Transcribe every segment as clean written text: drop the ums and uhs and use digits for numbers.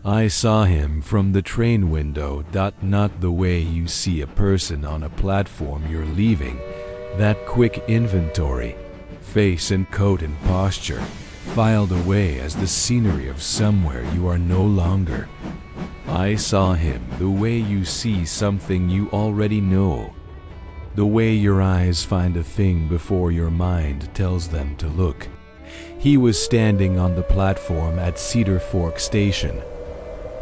I saw him from the train window, not the way you see a person on a platform you're leaving. That quick inventory, face and coat and posture, filed away as the scenery of somewhere you are no longer. I saw him the way you see something you already know, the way your eyes find a thing before your mind tells them to look. He was standing on the platform at Cedar Fork Station,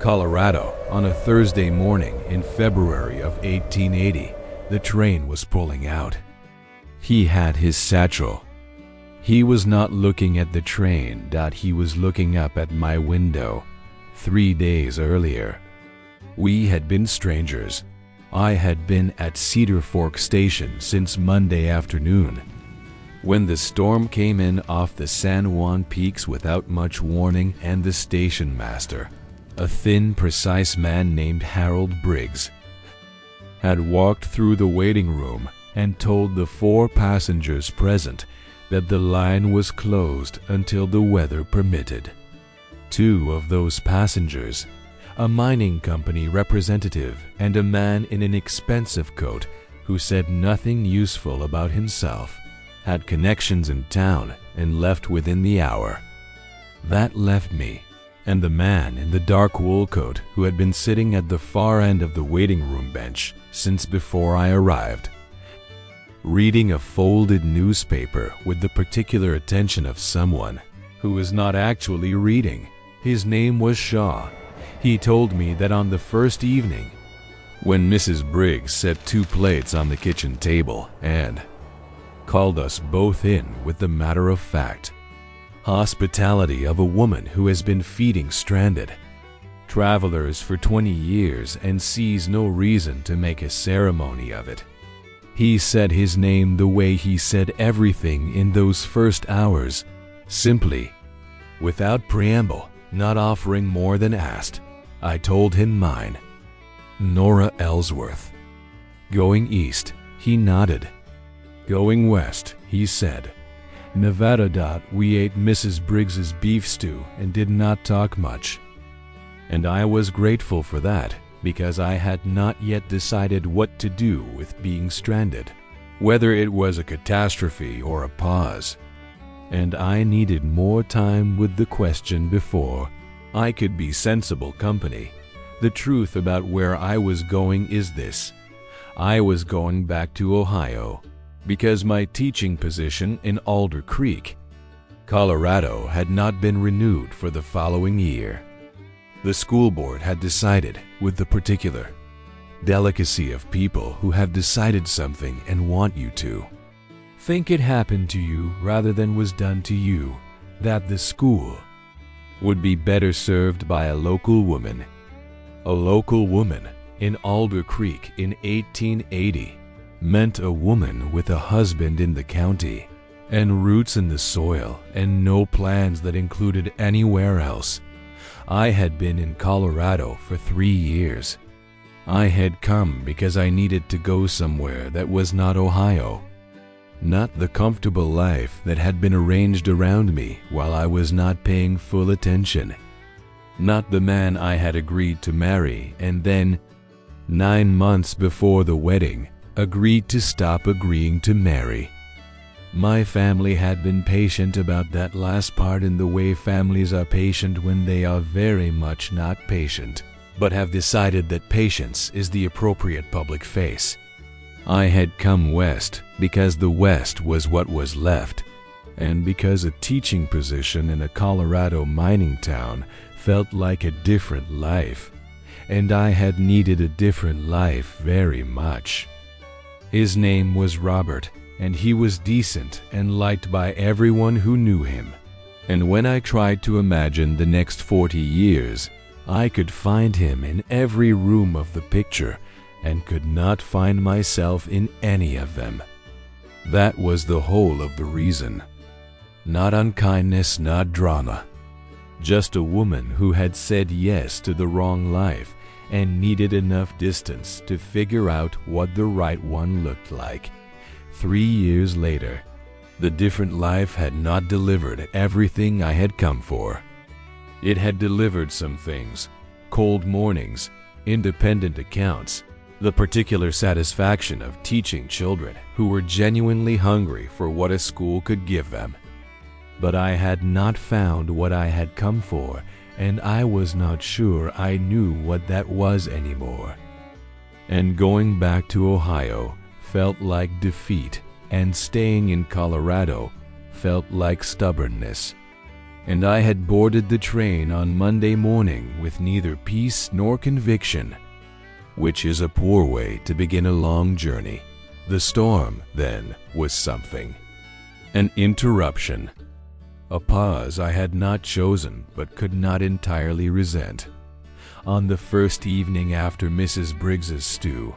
Colorado, on a Thursday morning in February of 1880. The train was pulling out. He had his satchel. He was not looking at the train, he was looking up at my window. 3 days earlier, we had been strangers. I had been at Cedar Fork Station since Monday afternoon, when the storm came in off the San Juan Peaks without much warning, and the station master, a thin, precise man named Harold Briggs, had walked through the waiting room and told the 4 passengers present that the line was closed until the weather permitted. 2 of those passengers, a mining company representative and a man in an expensive coat who said nothing useful about himself, had connections in town and left within the hour. That left me and the man in the dark wool coat who had been sitting at the far end of the waiting room bench since before I arrived, reading a folded newspaper with the particular attention of someone who was not actually reading. His name was Shaw. He told me that on the first evening, when Mrs. Briggs set 2 plates on the kitchen table and called us both in with the matter-of-fact hospitality of a woman who has been feeding stranded travelers for 20 years and sees no reason to make a ceremony of it. He said his name the way he said everything in those first hours, simply, without preamble, not offering more than asked. I told him mine. Nora Ellsworth. Going east, he nodded. Going west, he said. Nevada. We ate Mrs. Briggs's beef stew and did not talk much. And I was grateful for that, because I had not yet decided what to do with being stranded, whether it was a catastrophe or a pause. And I needed more time with the question before I could be sensible company. The truth about where I was going is this. I was going back to Ohio, because my teaching position in Alder Creek, Colorado, had not been renewed for the following year. The school board had decided, with the particular delicacy of people who have decided something and want you to think it happened to you rather than was done to you, that the school would be better served by a local woman. A local woman in Alder Creek in 1880 meant a woman with a husband in the county, and roots in the soil, and no plans that included anywhere else. I had been in Colorado for 3 years. I had come because I needed to go somewhere that was not Ohio. Not the comfortable life that had been arranged around me while I was not paying full attention. Not the man I had agreed to marry and then, 9 months before the wedding, agreed to stop agreeing to marry. My family had been patient about that last part in the way families are patient when they are very much not patient, but have decided that patience is the appropriate public face. I had come west because the West was what was left, and because a teaching position in a Colorado mining town felt like a different life, and I had needed a different life very much. His name was Robert, and he was decent and liked by everyone who knew him. And when I tried to imagine the next 40 years, I could find him in every room of the picture and could not find myself in any of them. That was the whole of the reason. Not unkindness, not drama. Just a woman who had said yes to the wrong life and needed enough distance to figure out what the right one looked like. 3 years later, the different life had not delivered everything I had come for. It had delivered some things, cold mornings, independent accounts, the particular satisfaction of teaching children who were genuinely hungry for what a school could give them. But I had not found what I had come for, and I was not sure I knew what that was anymore. And going back to Ohio felt like defeat, and staying in Colorado felt like stubbornness. And I had boarded the train on Monday morning with neither peace nor conviction, which is a poor way to begin a long journey. The storm, then, was something. An interruption. A pause I had not chosen but could not entirely resent. On the first evening after Mrs. Briggs's stew,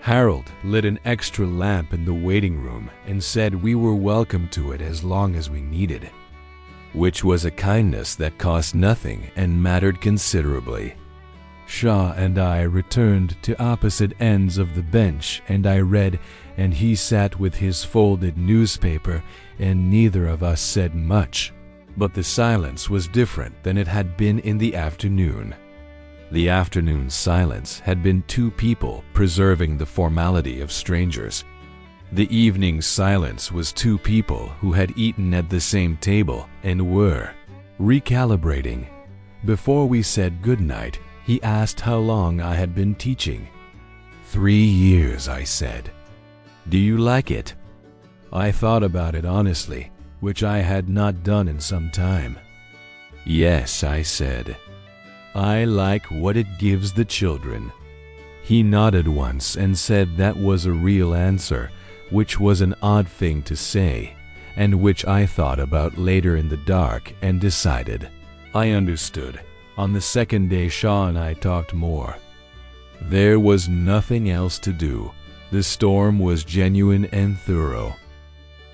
Harold lit an extra lamp in the waiting room and said we were welcome to it as long as we needed, which was a kindness that cost nothing and mattered considerably. Shaw and I returned to opposite ends of the bench, and I read, and he sat with his folded newspaper, and neither of us said much. But the silence was different than it had been in the afternoon. The afternoon silence had been two people preserving the formality of strangers. The evening silence was two people who had eaten at the same table and were recalibrating. Before we said good night, he asked how long I had been teaching. 3 years, I said. Do you like it? I thought about it honestly, which I had not done in some time. Yes, I said. I like what it gives the children. He nodded once and said that was a real answer, which was an odd thing to say, and which I thought about later in the dark and decided. I understood. On the second day, Shaw and I talked more. There was nothing else to do. The storm was genuine and thorough.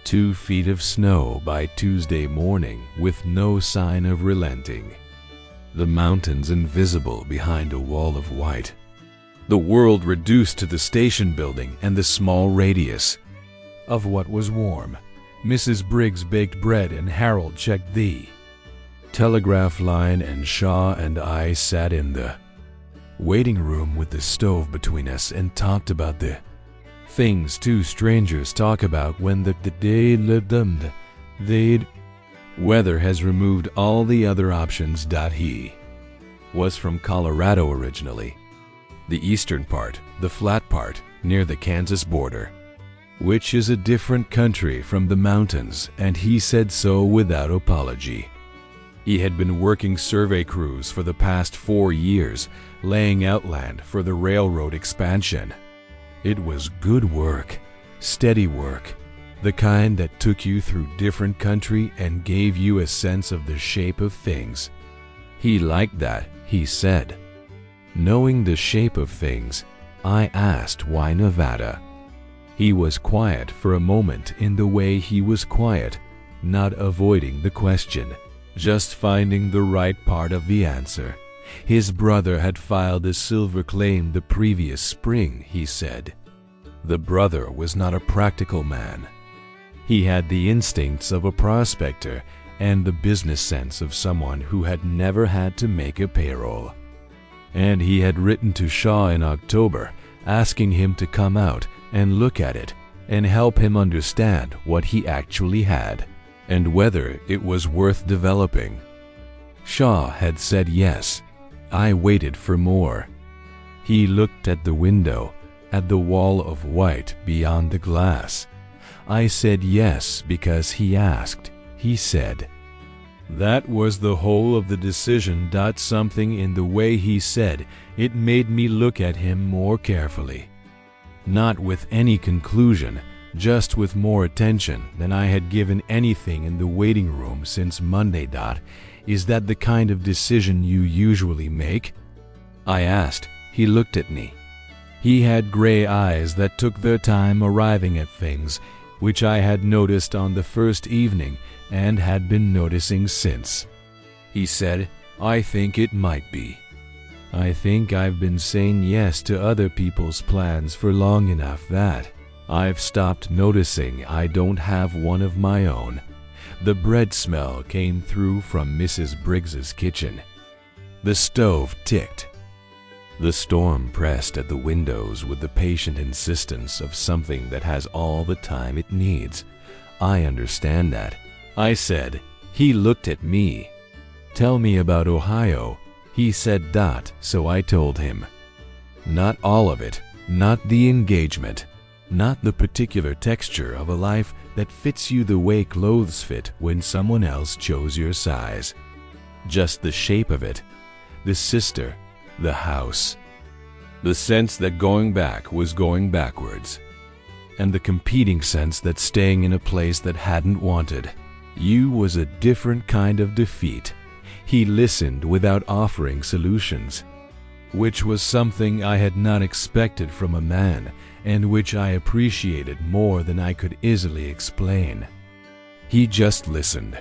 2 feet of snow by Tuesday morning with no sign of relenting. The mountains invisible behind a wall of white. The world reduced to the station building and the small radius of what was warm. Mrs. Briggs baked bread and Harold checked the telegraph line, and Shaw and I sat in the waiting room with the stove between us and talked about the things two strangers talk about when the weather has removed all the other options. He was from Colorado originally, the eastern part, the flat part, near the Kansas border, which is a different country from the mountains, and he said so without apology. He had been working survey crews for the past 4 years, laying out land for the railroad expansion. It was good work, steady work, the kind that took you through different country and gave you a sense of the shape of things. He liked that, he said. Knowing the shape of things, I asked why Nevada. He was quiet for a moment in the way he was quiet, not avoiding the question, just finding the right part of the answer. His brother had filed a silver claim the previous spring, he said. The brother was not a practical man. He had the instincts of a prospector and the business sense of someone who had never had to make a payroll. And he had written to Shaw in October, asking him to come out and look at it and help him understand what he actually had and whether it was worth developing. Shaw had said yes. I waited for more. He looked at the window, at the wall of white beyond the glass. I said yes because he asked. He said. That was the whole of the decision. Something in the way he said it made me look at him more carefully. Not with any conclusion, just with more attention than I had given anything in the waiting room since Monday. Is that the kind of decision you usually make? I asked. He looked at me. He had gray eyes that took their time arriving at things, which I had noticed on the first evening and had been noticing since. He said, I think it might be. I think I've been saying yes to other people's plans for long enough that I've stopped noticing I don't have one of my own. The bread smell came through from Mrs. Briggs's kitchen. The stove ticked The storm pressed at the windows with the patient insistence of something that has all the time it needs. I understand that, I said. He looked at me. Tell me about Ohio, he said. So I told him. Not all of it, not the engagement, not the particular texture of a life that fits you the way clothes fit when someone else chose your size. Just the shape of it, the sister, the house, the sense that going back was going backwards, and the competing sense that staying in a place that hadn't wanted you was a different kind of defeat. He listened without offering solutions, which was something I had not expected from a man, and which I appreciated more than I could easily explain. He just listened,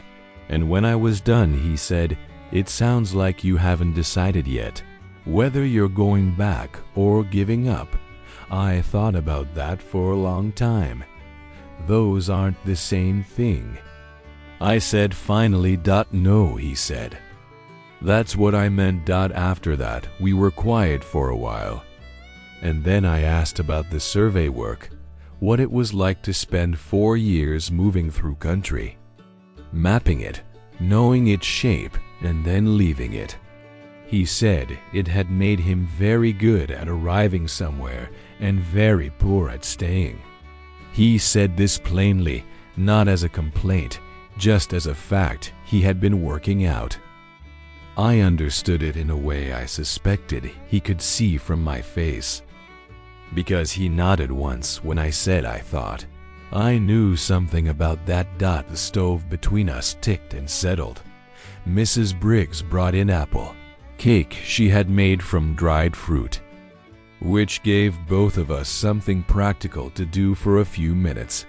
and when I was done, he said, "It sounds like you haven't decided yet whether you're going back or giving up. I thought about that for a long time. Those aren't the same thing." I said finally, "No," he said. "That's what I meant." After that, we were quiet for a while. And then I asked about the survey work, what it was like to spend 4 years moving through country, mapping it, knowing its shape, and then leaving it. He said it had made him very good at arriving somewhere and very poor at staying. He said this plainly, not as a complaint, just as a fact he had been working out. I understood it in a way I suspected he could see from my face, because he nodded once when I said I thought. I knew something about that. The stove between us ticked and settled. Mrs. Briggs brought in apple cake she had made from dried fruit, which gave both of us something practical to do for a few minutes.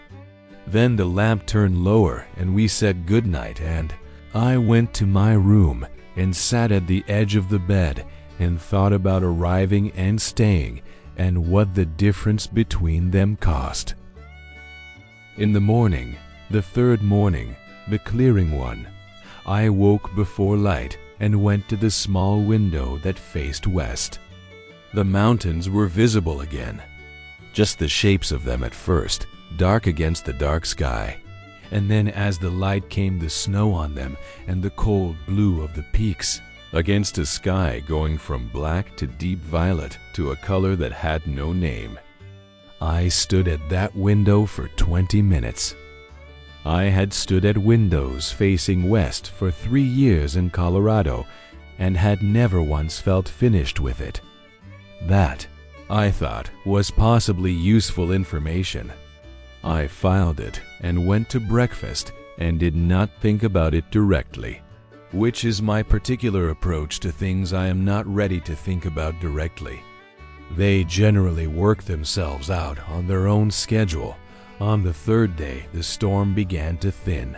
Then the lamp turned lower and we said goodnight, and I went to my room and sat at the edge of the bed and thought about arriving and staying and what the difference between them cost. In the morning, the third morning, the clearing one, I woke before light and went to the small window that faced west. The mountains were visible again, just the shapes of them at first, dark against the dark sky, and then as the light came, the snow on them and the cold blue of the peaks against a sky going from black to deep violet to a color that had no name. I stood at that window for 20 minutes. I had stood at windows facing west for 3 years in Colorado and had never once felt finished with it. That, I thought, was possibly useful information. I filed it and went to breakfast and did not think about it directly, which is my particular approach to things I am not ready to think about directly. They generally work themselves out on their own schedule. On the third day, the storm began to thin.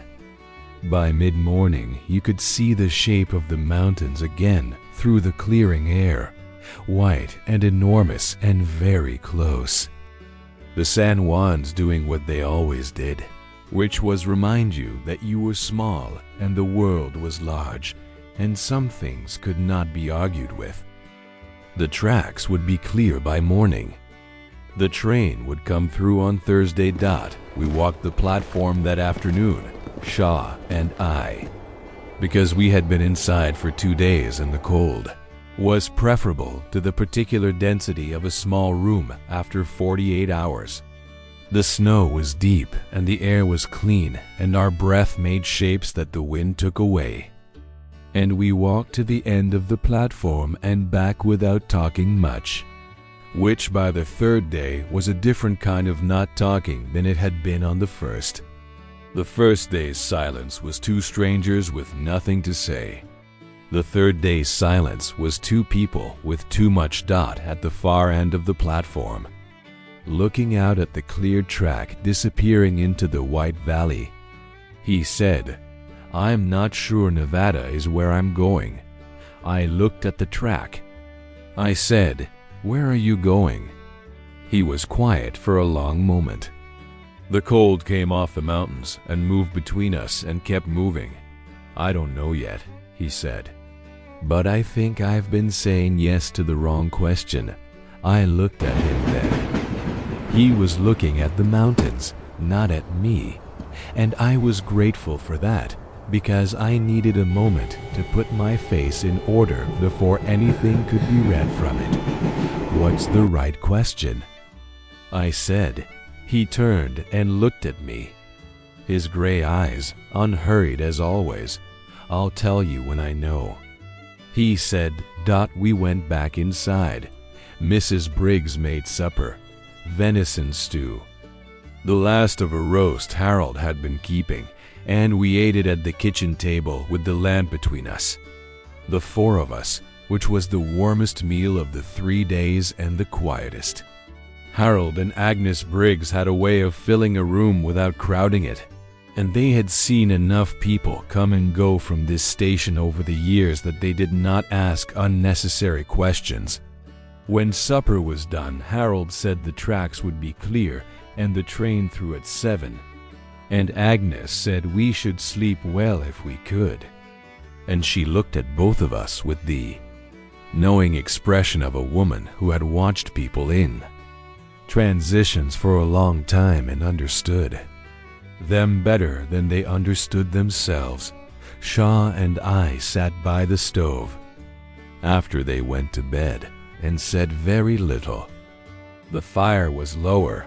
By mid-morning, you could see the shape of the mountains again through the clearing air, white and enormous and very close. The San Juans doing what they always did, which was remind you that you were small and the world was large, and some things could not be argued with. The tracks would be clear by morning. The train would come through on Thursday. We walked the platform that afternoon, Shaw and I, because we had been inside for 2 days and the cold was preferable to the particular density of a small room after 48 hours. The snow was deep and the air was clean, and our breath made shapes that the wind took away. And we walked to the end of the platform and back without talking much, which by the third day was a different kind of not talking than it had been on the first. The first day's silence was two strangers with nothing to say. The third day's silence was two people with too much at the far end of the platform, looking out at the cleared track disappearing into the white valley. He said, "I'm not sure Nevada is where I'm going." I looked at the track. I said, "Where are you going?" He was quiet for a long moment. The cold came off the mountains and moved between us and kept moving. "I don't know yet," he said. But I think I've been saying yes to the wrong question. I looked at him then. He was looking at the mountains, not at me, and I was grateful for that, because I needed a moment to put my face in order before anything could be read from it. What's the right question? I said. He turned and looked at me. His gray eyes, unhurried as always. I'll tell you when I know. He said. We went back inside. Mrs. Briggs made supper. Venison stew. The last of a roast Harold had been keeping, and we ate it at the kitchen table with the lamp between us. The four of us, which was the warmest meal of the 3 days and the quietest. Harold and Agnes Briggs had a way of filling a room without crowding it, and they had seen enough people come and go from this station over the years that they did not ask unnecessary questions. When supper was done, Harold said the tracks would be clear and the train through at 7. And Agnes said we should sleep well if we could. And she looked at both of us with the knowing expression of a woman who had watched people in transitions for a long time and understood them better than they understood themselves. Shaw and I sat by the stove after they went to bed and said very little. The fire was lower.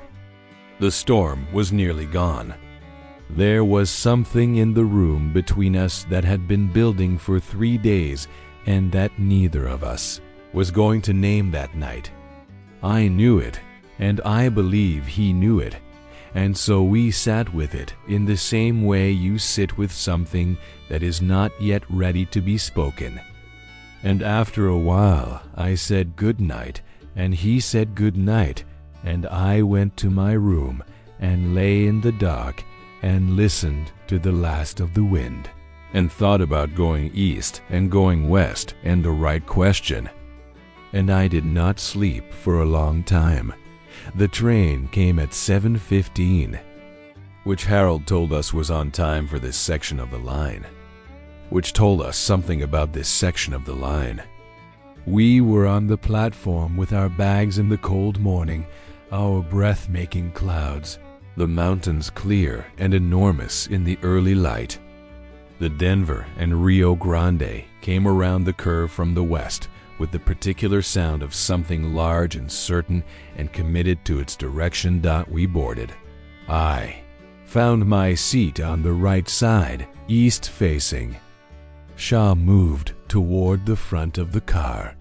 The storm was nearly gone. There was something in the room between us that had been building for 3 days and that neither of us was going to name that night. I knew it, and I believe he knew it, and so we sat with it in the same way you sit with something that is not yet ready to be spoken. And after a while I said good night, and he said good night, and I went to my room and lay in the dark and listened to the last of the wind, and thought about going east and going west and the right question. And I did not sleep for a long time. The train came at 7:15, which Harold told us was on time for this section of the line, which told us something about this section of the line. We were on the platform with our bags in the cold morning, our breath-making clouds, the mountains clear and enormous in the early light. The Denver and Rio Grande came around the curve from the west with the particular sound of something large and certain and committed to its direction. We boarded. I found my seat on the right side, east-facing. Shaw moved toward the front of the car.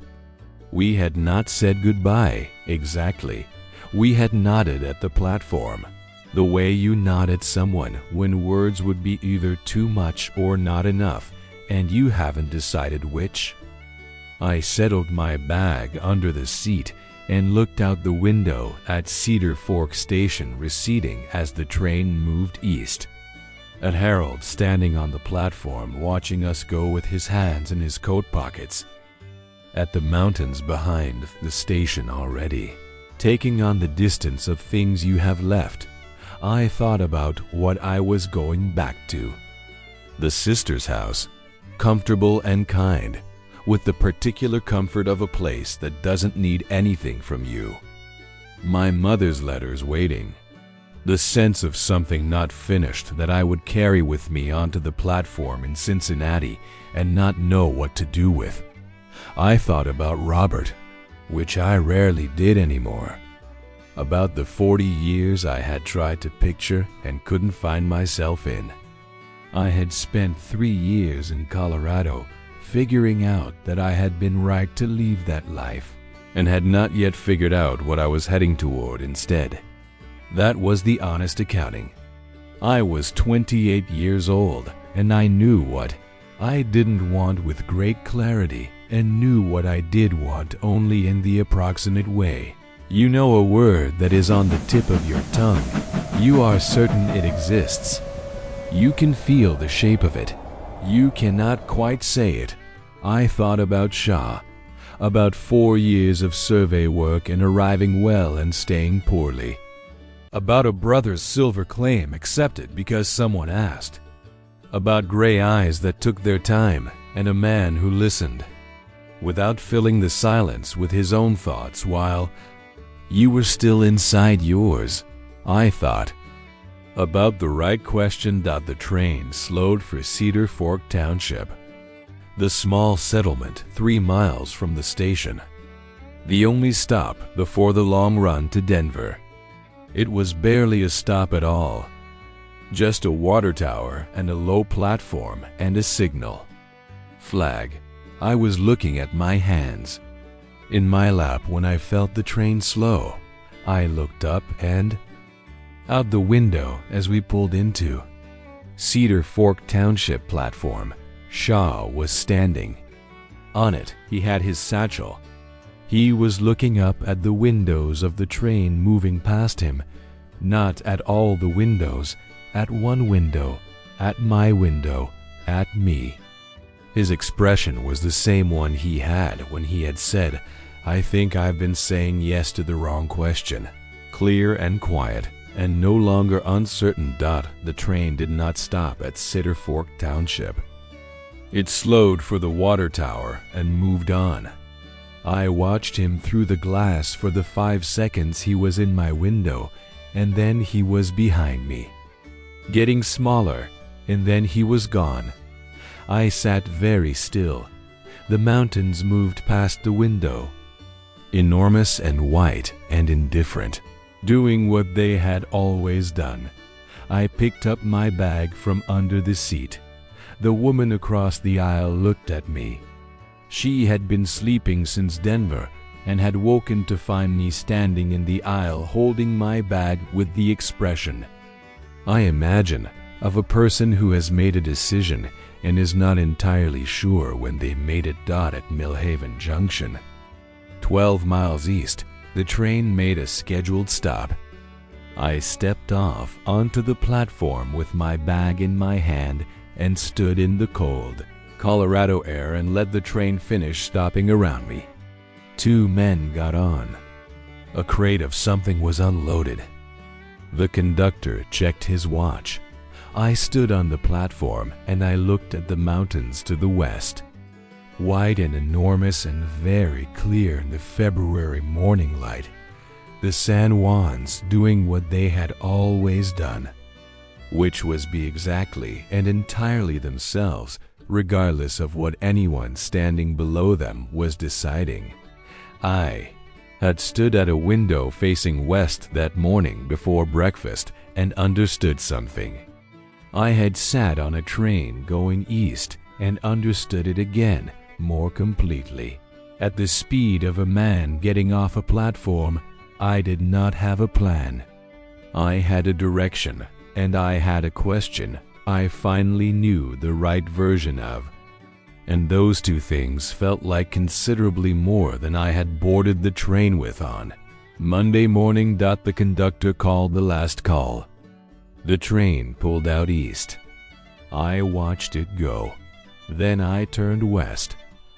We had not said goodbye, exactly. We had nodded at the platform, the way you nod at someone when words would be either too much or not enough, and you haven't decided which. I settled my bag under the seat and looked out the window at Cedar Fork Station receding as the train moved east. At Harold standing on the platform watching us go with his hands in his coat pockets. At the mountains behind the station already, taking on the distance of things you have left. I thought about what I was going back to. The sister's house, comfortable and kind, with the particular comfort of a place that doesn't need anything from you. My mother's letters waiting. The sense of something not finished that I would carry with me onto the platform in Cincinnati and not know what to do with. I thought about Robert, which I rarely did anymore. About the 40 years I had tried to picture and couldn't find myself in. I had spent 3 years in Colorado figuring out that I had been right to leave that life, and had not yet figured out what I was heading toward instead. That was the honest accounting. I was 28 years old, and I knew what I didn't want with great clarity, and knew what I did want only in the approximate way. You know a word that is on the tip of your tongue. You are certain it exists. You can feel the shape of it. You cannot quite say it. I thought about Shaw, about 4 years of survey work and arriving well and staying poorly. About a brother's silver claim accepted because someone asked. About gray eyes that took their time and a man who listened. without filling the silence with his own thoughts while you were still inside yours, I thought. About the right question. The train slowed for Cedar Fork Township, the small settlement 3 miles from the station, the only stop before the long run to Denver. It was barely a stop at all, just a water tower and a low platform and a signal flag. I was looking at my hands in my lap when I felt the train slow. I looked up and out the window as we pulled into Cedar Fork Township platform. Shaw was standing. On it, he had his satchel. He was looking up at the windows of the train moving past him, not at all the windows, at one window, at my window, at me. His expression was the same one he had when he had said, "I think I've been saying yes to the wrong question." Clear and quiet, and no longer uncertain. The train did not stop at Cedar Fork Township. It slowed for the water tower and moved on. I watched him through the glass for the 5 seconds he was in my window, and then he was behind me, getting smaller, and then he was gone. I sat very still. The mountains moved past the window, enormous and white and indifferent, doing what they had always done. I picked up my bag from under the seat. The woman across the aisle looked at me. She had been sleeping since Denver and had woken to find me standing in the aisle holding my bag with the expression, I imagine, of a person who has made a decision and is not entirely sure when they made it. At Millhaven Junction, 12 miles east, the train made a scheduled stop. I stepped off onto the platform with my bag in my hand and stood in the cold Colorado air and let the train finish stopping around me. 2 men got on. A crate of something was unloaded. The conductor checked his watch. I stood on the platform and I looked at the mountains to the west, white and enormous and very clear in the February morning light. The San Juans doing what they had always done, which was be exactly and entirely themselves, regardless of what anyone standing below them was deciding. I had stood at a window facing west that morning before breakfast and understood something. I had sat on a train going east and understood it again more completely. At the speed of a man getting off a platform, I did not have a plan. I had a direction, and I had a question I finally knew the right version of. And those 2 things felt like considerably more than I had boarded the train with on Monday morning. The conductor called the last call. The train pulled out east. I watched it go. Then I turned west.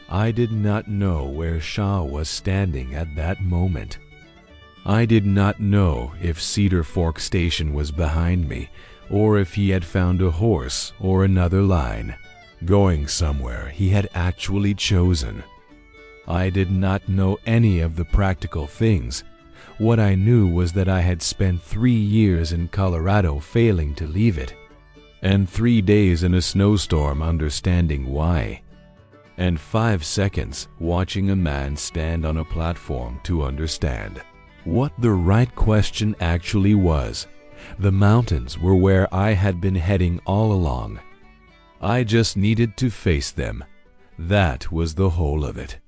I did not know where Shaw was standing at that moment. I did not know if Cedar Fork Station was behind me, or if he had found a horse or another line, going somewhere he had actually chosen. I did not know any of the practical things. What I knew was that I had spent 3 years in Colorado failing to leave it, and 3 days in a snowstorm understanding why, and 5 seconds watching a man stand on a platform to understand what the right question actually was. The mountains were where I had been heading all along. I just needed to face them. That was the whole of it.